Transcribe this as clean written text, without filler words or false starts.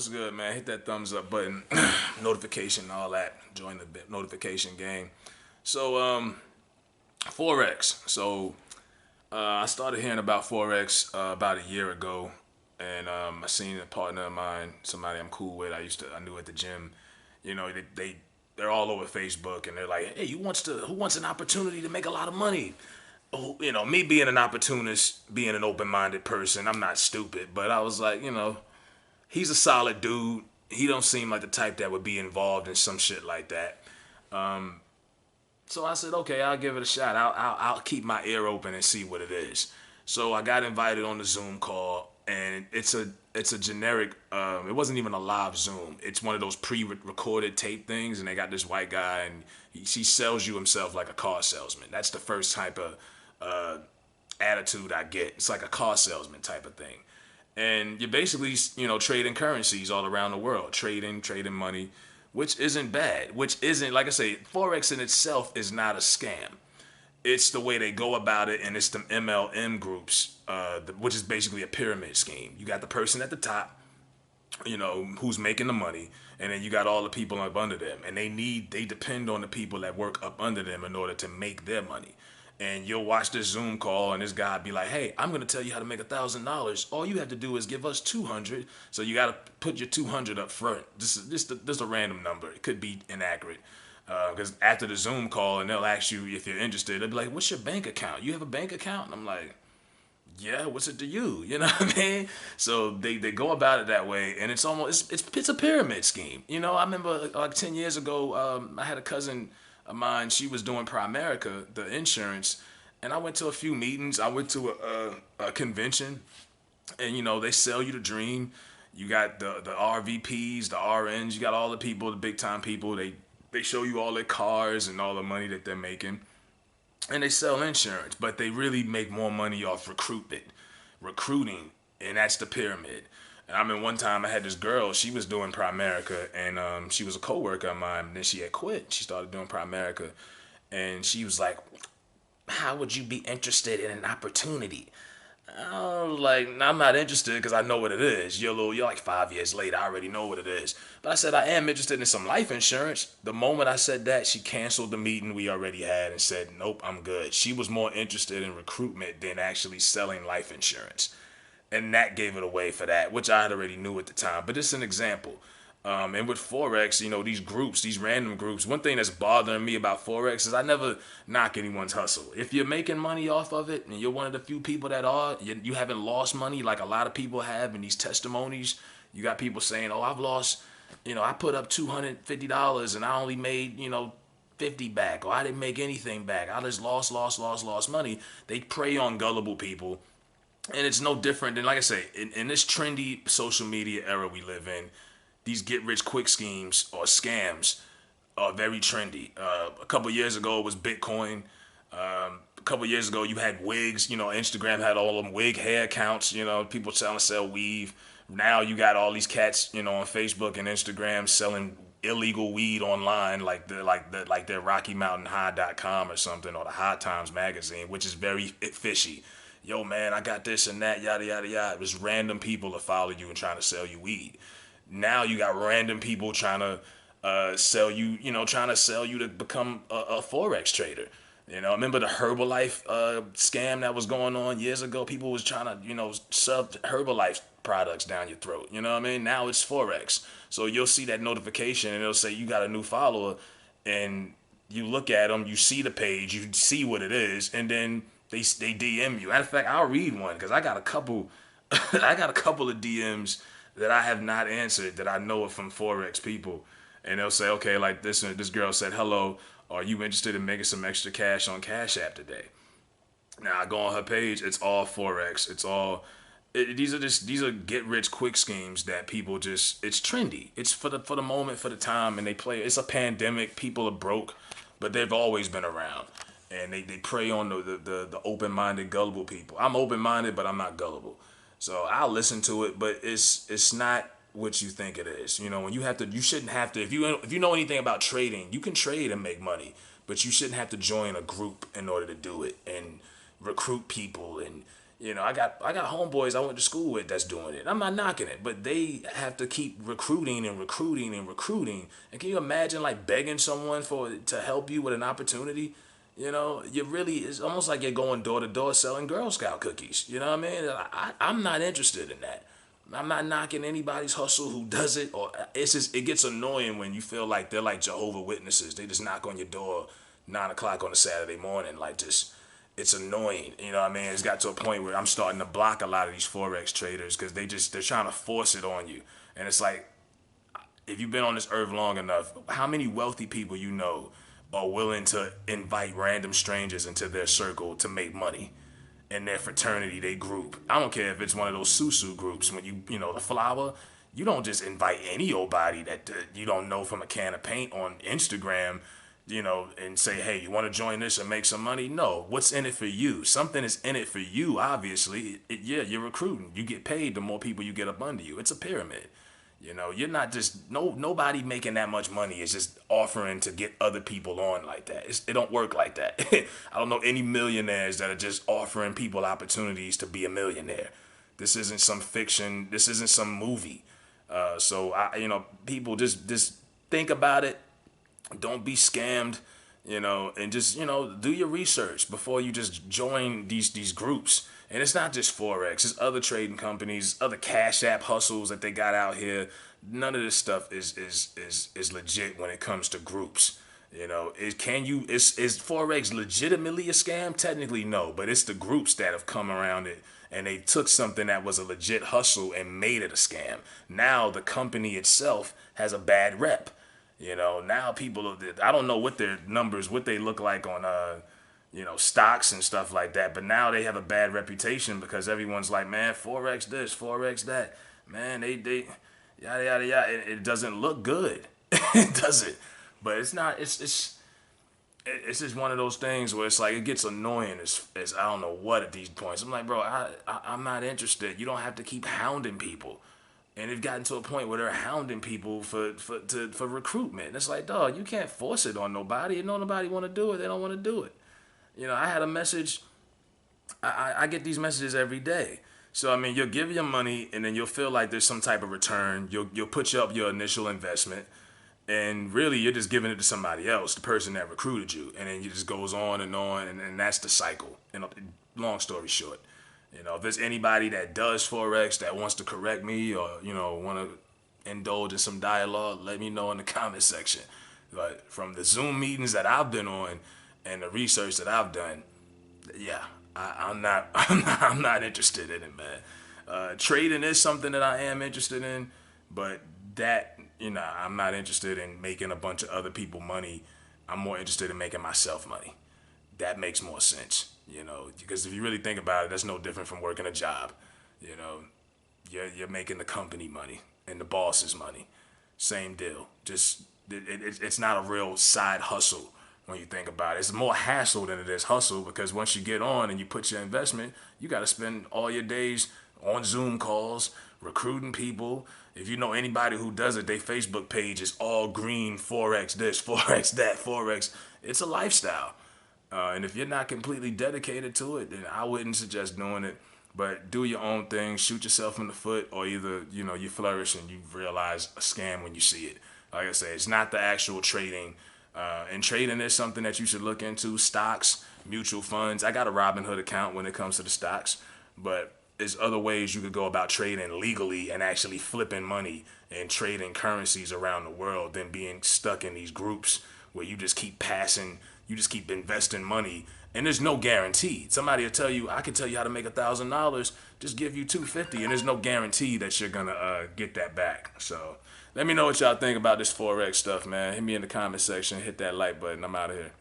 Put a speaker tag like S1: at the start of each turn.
S1: What's good, man? Hit that thumbs up button, notification, all that. Join the notification game. So, Forex. I started hearing about Forex about a year ago, and I seen a partner of mine, somebody I'm cool with. I knew at the gym. They're all over Facebook, and they're like, "Hey, who wants an opportunity to make a lot of money?" Oh, me being an opportunist, being an open-minded person, I'm not stupid, but I was like, he's a solid dude. He don't seem like the type that would be involved in some shit like that. So I said, okay, I'll give it a shot. I'll keep my ear open and see what it is. So I got invited on the Zoom call, and it's a generic. It wasn't even a live Zoom. It's one of those pre-recorded tape things, and they got this white guy, and he sells you himself like a car salesman. That's the first type of attitude I get. It's like a car salesman type of thing. And you're basically, trading currencies all around the world, trading money, which isn't bad, which isn't, like I say, Forex in itself is not a scam. It's the way they go about it, and it's the MLM groups, which is basically a pyramid scheme. You got the person at the top, who's making the money, and then you got all the people up under them, and they depend on the people that work up under them in order to make their money. And you'll watch this Zoom call, and this guy be like, "Hey, I'm gonna tell you how to make $1,000. All you have to do is give us 200. So you gotta put your 200 up front. This is a random number. It could be inaccurate, because after the Zoom call, and they'll ask you if you're interested. They'll be like, "What's your bank account? You have a bank account?" And I'm like, "Yeah, what's it to you?" You know what I mean? So they go about it that way, and it's a pyramid scheme. I remember like 10 years ago, I had a cousin of mine. She was doing Primerica, the insurance, and I went to a few meetings. I went to a convention, and they sell you the dream. You got the RVPs, the RNs. You got all the people, the big time people. They show you all their cars and all the money that they're making, and they sell insurance, but they really make more money off recruiting, and that's the pyramid. And I mean, one time I had this girl, she was doing Primerica, and she was a coworker of mine, and then she had quit. She started doing Primerica, and she was like, "How would you be interested in an opportunity?" I was like, "I'm not interested because I know what it is. You're like 5 years late. I already know what it is." But I said, "I am interested in some life insurance." The moment I said that, she canceled the meeting we already had and said, "Nope, I'm good." She was more interested in recruitment than actually selling life insurance. And that gave it away for that, which I had already knew at the time. But it's an example. And with Forex, these groups, these random groups, one thing that's bothering me about Forex is I never knock anyone's hustle. If you're making money off of it and you're one of the few people that are, you haven't lost money like a lot of people have in these testimonies. You got people saying, "Oh, I've lost, I put up $250 and I only made, 50 back, or I didn't make anything back. I just lost money." They prey on gullible people, and it's no different than, like I say, in this trendy social media era we live in, these get rich quick schemes or scams are very trendy. A couple years ago it was Bitcoin. A couple years ago you had wigs. Instagram had all them wig hair accounts. People trying to sell weave. Now you got all these cats, on Facebook and Instagram selling illegal weed online, like their RockyMountainHigh.com or something, or the High Times magazine, which is very fishy. "Yo, man, I got this and that, yada yada yada." It was random people that follow you and trying to sell you weed. Now you got random people trying to sell you to become a Forex trader. Remember the Herbalife scam that was going on years ago? People was trying to, shove Herbalife products down your throat. You know what I mean? Now it's Forex. So you'll see that notification, and it'll say you got a new follower, and you look at them, you see the page, you see what it is, and then they DM you. Matter of fact, I'll read one because I got a couple, I got a couple of DMs that I have not answered that I know are from Forex people, and they'll say, "Okay, like this girl said, 'Hello, are you interested in making some extra cash on Cash App today?'" Now I go on her page, it's all Forex. It's all these are get rich quick schemes that people just, it's trendy. It's for the moment, for the time, and they play. It's a pandemic. People are broke, but they've always been around, and they prey on the open minded, gullible people. I'm open minded, but I'm not gullible. So I'll listen to it, but it's not what you think it is. When you shouldn't have to. If you know anything about trading, you can trade and make money, but you shouldn't have to join a group in order to do it and recruit people and I got homeboys I went to school with that's doing it. I'm not knocking it, but they have to keep recruiting and recruiting and recruiting. And can you imagine like begging someone for to help you with an opportunity? You really it's almost like you're going door to door selling Girl Scout cookies. You know what I mean? I'm not interested in that. I'm not knocking anybody's hustle who does it, or it's just it gets annoying when you feel like they're like Jehovah Witnesses. They just knock on your door 9 o'clock on a Saturday morning, like just it's annoying. You know what I mean? It's got to a point where I'm starting to block a lot of these forex traders because they're trying to force it on you, and it's like if you've been on this earth long enough, how many wealthy people you know are willing to invite random strangers into their circle to make money? In their fraternity, they group. I don't care if it's one of those susu groups when the flower. You don't just invite any old body that you don't know from a can of paint on Instagram, and say, hey, you want to join this and make some money? No. What's in it for you? Something is in it for you, obviously. Yeah, you're recruiting. You get paid the more people you get up under you. It's a pyramid. You're not just nobody making that much money is just offering to get other people on like that. It don't work like that. I don't know any millionaires that are just offering people opportunities to be a millionaire. This isn't some fiction. This isn't some movie. So people just think about it. Don't be scammed. And just do your research before you just join these groups. And it's not just forex; it's other trading companies, other cash app hustles that they got out here. None of this stuff is legit when it comes to groups. Is forex legitimately a scam? Technically, no, but it's the groups that have come around it and they took something that was a legit hustle and made it a scam. Now the company itself has a bad rep. Now people, I don't know what their numbers, what they look like on, stocks and stuff like that. But now they have a bad reputation because everyone's like, man, Forex this, Forex that. Man, they yada, yada, yada. It doesn't look good. It doesn't. But it's not, it's just one of those things where it's like, it gets annoying as I don't know what at these points. I'm like, bro, I'm not interested. You don't have to keep hounding people. And they've gotten to a point where they're hounding people for recruitment. And it's like, dog, you can't force it on nobody. If nobody want to do it, they don't want to do it. I had a message. I get these messages every day. So I mean, you'll give your money, and then you'll feel like there's some type of return. You'll put up your initial investment, and really you're just giving it to somebody else, the person that recruited you, and then it just goes on, and that's the cycle. Long story short. If there's anybody that does Forex that wants to correct me or, want to indulge in some dialogue, let me know in the comment section. But from the Zoom meetings that I've been on and the research that I've done, yeah, I'm not interested in it, man. Trading is something that I am interested in, but that, I'm not interested in making a bunch of other people money. I'm more interested in making myself money. That makes more sense, because if you really think about it, that's no different from working a job. You know, you're making the company money and the boss's money. Same deal. Just it's not a real side hustle when you think about it. It's more hassle than it is hustle because once you get on and you put your investment, you got to spend all your days on Zoom calls, recruiting people. If you know anybody who does it, their Facebook page is all green, Forex this, Forex that, Forex. It's a lifestyle. And if you're not completely dedicated to it, then I wouldn't suggest doing it. But do your own thing, shoot yourself in the foot, or either, you flourish and you realize a scam when you see it. Like I say, it's not the actual trading. And trading is something that you should look into. Stocks, mutual funds. I got a Robinhood account when it comes to the stocks. But there's other ways you could go about trading legally and actually flipping money and trading currencies around the world than being stuck in these groups where you just keep investing money, and there's no guarantee. Somebody will tell you, I can tell you how to make $1,000, just give you $250, and there's no guarantee that you're gonna get that back. So let me know what y'all think about this Forex stuff, man. Hit me in the comment section, hit that like button. I'm out of here.